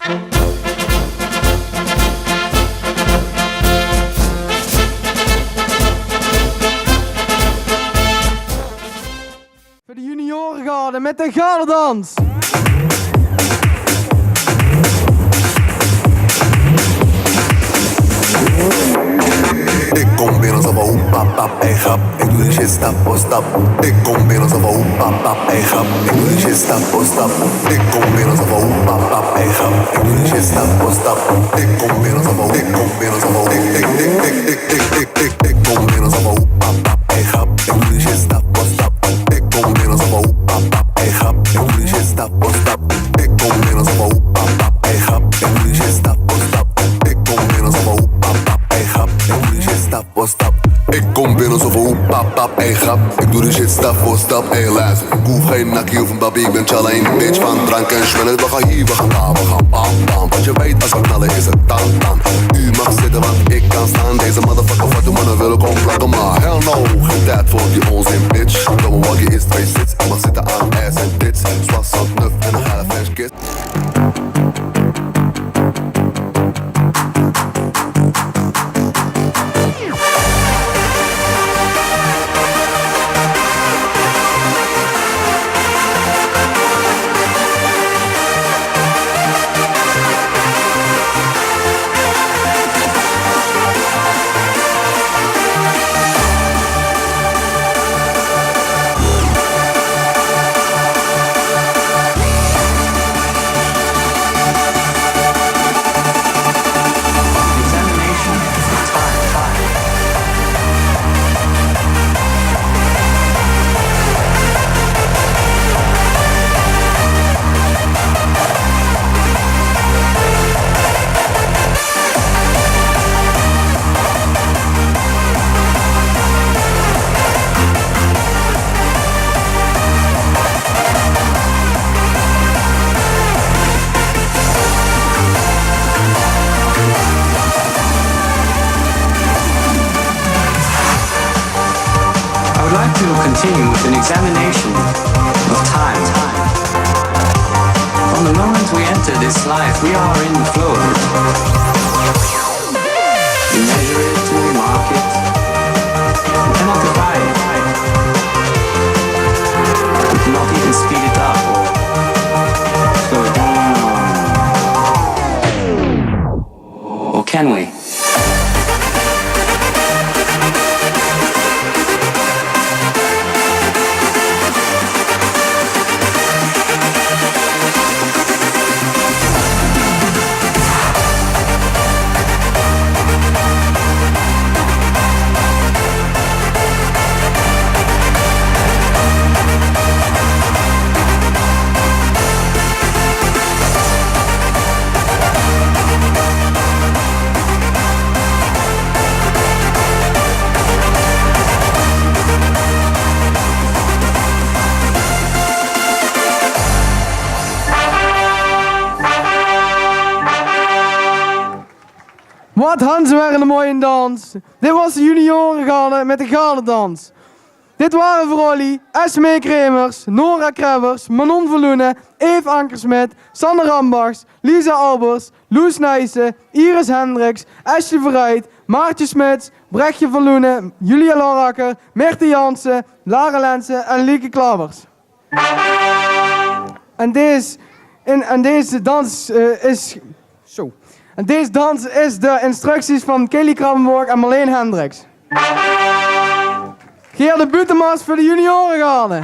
Voor de juniorengarde met de gardedans. Ik kom binnen alsof een pap pap, ey grap. Ik doe die shit stap voor stap. Ik kom binnen alsof een pap pap, ey grap. Ik doe die shit stap voor stap. Ik kom binnen alsof een pap pap, ey grap. Ik doe die shit stap voor stap. Ik kom binnen alsof een, ik kom binnen alsof een, ik kom binnen alsof een pap pap, ey grap. Ik doe die shit stap voor stap. Ik kom binnen alsof een pap pap, ey grap. Ik doe die shit stap voor stap. Ik kom binnen alsof een pap pap, ey grap. Ik doe die shit stap voor stap. Ik kom binnen alsof een pap pap, ey grap. Ik doe die shit stap voor stap. Ik kom binnen alsof een pap pap, ey grap. Ik doe die shit stap voor stap, ey luister. Ik hoef geen nakkie of een babi, ik ben challa in de bitch van drank en schwellen. We gaan hier, we gaan daar, we gaan bam bam. Want je weet als we knallen is het dan dan. U mag zitten want ik kan staan. Deze motherfucker wat de mannen willen komen plakken. Maar hell no, geen tijd voor die onzin bitch. Domme waggie is 2 sits. Ik mag zitten aan ass en tits. Zwas, zand, nuf en een geile French kiss. Continue with an examination of time. From the moment we enter this life, we are in the flow of it. We measure it, we mark it, we cannot divide it. We cannot even speed it up or slow it down. Or can we? Wat Hansen waren een mooie dans. Dit was de juniorengarde met de gardedans. Dit waren voor jullie Esmee Kremers, Nora Krebbers, Manon Verloenen, Eve Ankersmit, Sander Rambachs, Lisa Albers, Loes Nijssen, Iris Hendricks, Ashley Verrijd, Maartje Smits, Brechtje Verloenen, Julia Lorakker, Mirte Jansen, Lara Lensen en Lieke Klabbers. En deze dans is... Zo. En deze dans is de instructies van Kelly Krabbenborg en Marleen Hendricks. Geer de Butemas voor de juniorengarde.